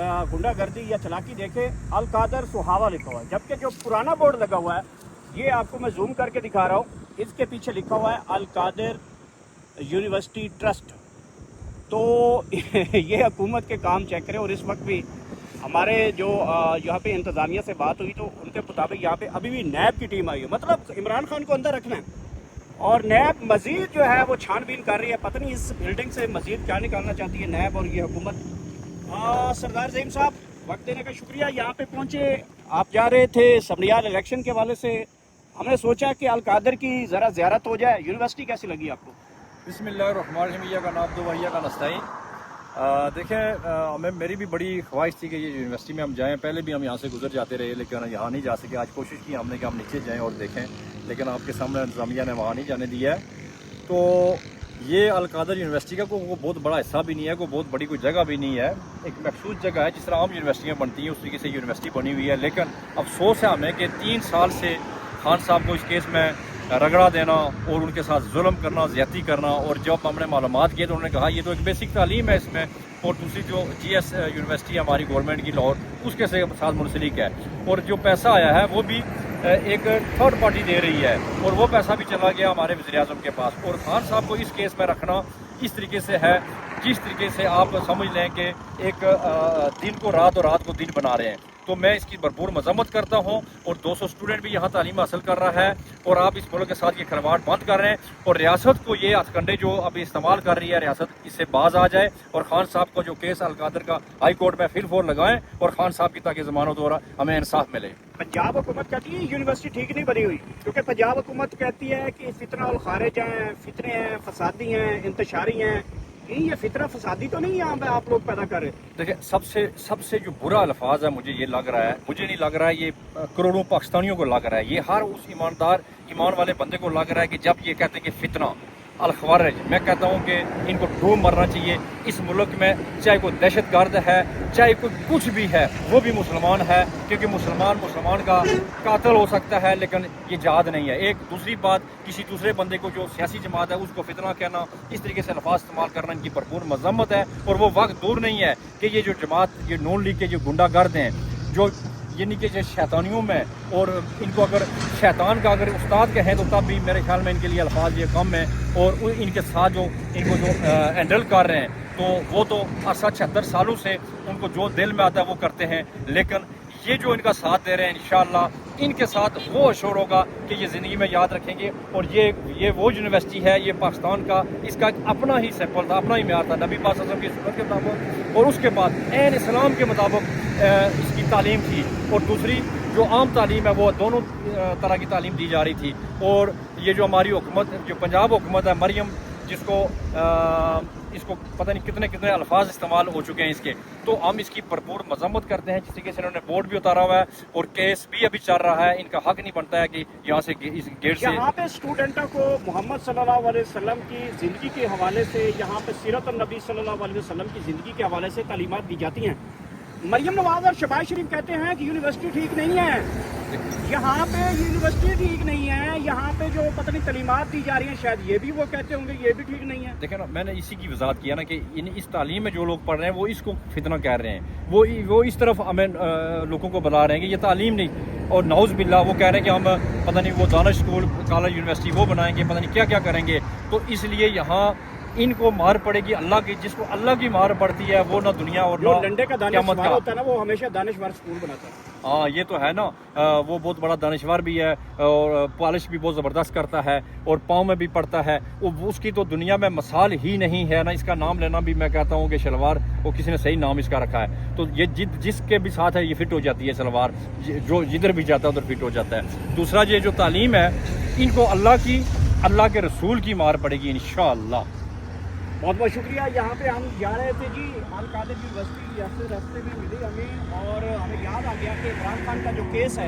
गुंडागर्दी या चालाकी देखे अल कादर सुहावा लिखा हुआ है, जबकि जो पुराना बोर्ड लगा हुआ है ये आपको मैं जूम करके दिखा रहा हूँ, इसके पीछे लिखा हुआ है अल कादर यूनिवर्सिटी ट्रस्ट। तो ये हुकूमत के काम चेक करें। और इस वक्त भी हमारे जो यहाँ पे इंतज़ामिया से बात हुई तो उनके मुताबिक यहाँ पे अभी भी नैब की टीम आई है, मतलब इमरान खान को अंदर रखना है। और नैब मज़ीद जो है वो छानबीन कर रही है, पता नहीं इस बिल्डिंग से मज़ीद क्या निकालना चाहती है नैब और ये हुकूमत। सरदार ज़हीम साहब, वक्त देने का शुक्रिया। यहाँ पे पहुँचे, आप जा रहे थे सबनियाल इलेक्शन के हवाले से, हमने सोचा कि अल कादर की ज़रा ज़ियारत हो जाए। यूनिवर्सिटी कैसी लगी आपको? बिस्मिल्लाहिर्रहमानिर्रहीम का नाम दो वहिया का नस्ताइन। देखें, हमें मेरी भी बड़ी ख्वाहिश थी कि ये यूनिवर्सिटी में हम जाएं। पहले भी हम यहाँ से गुजर जाते रहे लेकिन यहाँ नहीं जा सके। आज कोशिश की हमने कि हम नीचे जाएं और देखें, लेकिन आपके सामने इंतज़ामिया ने वहाँ नहीं जाने दिया है। तो ये अल कादर यूनिवर्सिटी का कोई बहुत बड़ा हिस्सा भी नहीं है, कोई बहुत बड़ी कोई जगह भी नहीं है, एक मखसूस जगह है। जिस तरह आम यूनिवर्सिटियाँ बनती हैं उस तरीके से यूनिवर्सिटी बनी हुई है। लेकिन अफसोस है हमें कि 3 साल से खान साहब को इस केस में रगड़ा देना और उनके साथ जुल्म करना, ज़्यादती करना। और जब हमने मालूमात किए तो उन्होंने कहा ये तो एक बेसिक तालीम है इसमें, और दूसरी जो GS यूनिवर्सिटी है हमारी गवर्नमेंट की लाहौर, उसके साथ मुंसलिक है। और जो पैसा आया है वो भी एक थर्ड पार्टी दे रही है, और वो पैसा भी चला गया हमारे वज़ीर-ए-आज़म के पास। और खान साहब को इस केस में रखना इस तरीके से है जिस तरीके से आप समझ लें कि एक दिन को रात और रात को दिन बना रहे हैं। तो मैं इसकी भरपूर मजम्मत करता हूँ। और 200 स्टूडेंट भी यहाँ तालीम हासिल कर रहा है, और आप इस मुल्क के साथ ये खिलवाड़ बंद कर रहे हैं। और रियासत को ये हथकंडे जो अभी इस्तेमाल कर रही है, रियासत इससे बाज आ जाए और खान साहब को जो केस अल कादर का हाई कोर्ट में फिर फोर लगाएं, और खान साहब की ताकि जमानत हो रहा हमें इंसाफ मिले। पंजाब हुकूमत कहती है यूनिवर्सिटी ठीक नहीं बनी हुई, क्योंकि पंजाब हुकूमत कहती है कि फितना और खारिज हैं, फितने हैं, फसादी हैं, इंतशारी हैं। ये फितना फसादी तो नहीं है आप लोग पैदा कर रहे? देखिए, सबसे जो बुरा अल्फाज है मुझे ये लग रहा है, मुझे नहीं लग रहा है ये करोड़ों पाकिस्तानियों को लग रहा है, ये हर उस ईमान वाले बंदे को लग रहा है कि जब ये कहते हैं कि फितना अल-खवारिज, मैं कहता हूँ कि इनको डूब मरना चाहिए। इस मुल्क में चाहे कोई दहशतगर्द है, चाहे कोई कुछ भी है, वो भी मुसलमान है, क्योंकि मुसलमान का कातिल हो सकता है लेकिन ये जहाद नहीं है। एक दूसरी बात, किसी दूसरे बंदे को जो सियासी जमात है उसको फितना कहना, इस तरीके से अल्फाज इस्तेमाल करना इनकी भरपूर मजम्मत है। और वो वक्त दूर नहीं है कि ये जो जमात, ये नून लीग के जो गुंडागर्द हैं, जो यानी कि जो शैतानियों में, और इनको अगर शैतान का अगर उस्ताद कहें तो तब भी मेरे ख्याल में इनके लिए अल्फाज ये कम है। और इनके साथ जो इनको जो हैंडल कर रहे हैं तो वो तो 76 सालों से उनको जो दिल में आता है वो करते हैं। लेकिन ये जो इनका साथ दे रहे हैं, इंशाअल्लाह इनके साथ वो अशोर होगा कि ये ज़िंदगी में याद रखेंगे। और ये वो यूनिवर्सिटी है, ये पाकिस्तान का, इसका एक अपना ही सैंपल था, अपना ही म्यार था नबी पाक सल्लल्लाहु अलैहि वसल्लम की सुन्नत के मुताबिक, और उसके बाद ऐन इस्लाम के मुताबिक इसकी तालीम थी। और दूसरी जो आम तालीम है वो दोनों तरह की तालीम दी जा रही थी। और ये जो हमारी हुकूमत, जो पंजाब हुकूमत है, मरियम, जिसको इसको पता नहीं कितने कितने अल्फाज इस्तेमाल हो चुके हैं इसके, तो हम इसकी भरपूर मजम्मत करते हैं। जिस तरीके से इन्होंने बोर्ड भी उतारा हुआ है और केस भी अभी चल रहा है, इनका हक नहीं बनता है कि यहाँ से इस गेट से। यहाँ पे स्टूडेंटों को मोहम्मद सल्लल्लाहु अलैहि वसल्लम की ज़िंदगी के हवाले से, यहाँ पे सीरत नबी सल्लल्लाहु अलैहि वसल्लम की ज़िंदगी के हवाले से तालीमात दी जाती हैं। मरियम नवाज और शहबाज शरीफ कहते हैं कि यूनिवर्सिटी ठीक नहीं है, यहाँ पे यूनिवर्सिटी ठीक नहीं है, यहाँ पे जो पता नहीं तालीमात दी जा रही हैं, शायद ये भी वो कहते होंगे ये भी ठीक नहीं है। देखें ना, मैंने इसी की वजाहत किया ना कि इस तालीम में जो लोग पढ़ रहे हैं वो इसको फितना कह रहे हैं, वो इस तरफ हमें लोगों को बता रहे हैं कि ये तालीम नहीं। और नाउज़ बिल्ला वो कह रहे हैं कि हम पता नहीं वो दानिश स्कूल, कॉलेज, यूनिवर्सिटी वो बनाएंगे, पता नहीं क्या क्या करेंगे। तो इसलिए यहाँ इनको मार पड़ेगी अल्लाह की, जिसको अल्लाह की मार पड़ती है वो ना दुनिया और ना डंडे का दानिशवार होता है ना, वो हमेशा दानिशवार स्कूल बनाता है। हाँ, ये तो है ना, वो बहुत बड़ा दानिशवार भी है और पॉलिश भी बहुत ज़बरदस्त करता है और पाँव में भी पड़ता है। वो उसकी तो दुनिया में मिसाल ही नहीं है ना। इसका नाम लेना भी मैं कहता हूँ कि शलवार, वो किसी ने सही नाम इसका रखा है। तो ये जिसके भी साथ है ये फिट हो जाती है सलवार, जो जिधर भी जाता है उधर फिट हो जाता है। दूसरा ये जो तालीम है, इनको अल्लाह के रसूल की मार पड़ेगी इंशाअल्लाह। बहुत बहुत शुक्रिया। यहाँ पे हम जा रहे थे जी, अल कादर यूनिवर्सिटी रास्ते में मिली हमें, और हमें याद आ गया कि इमरान खान का जो केस है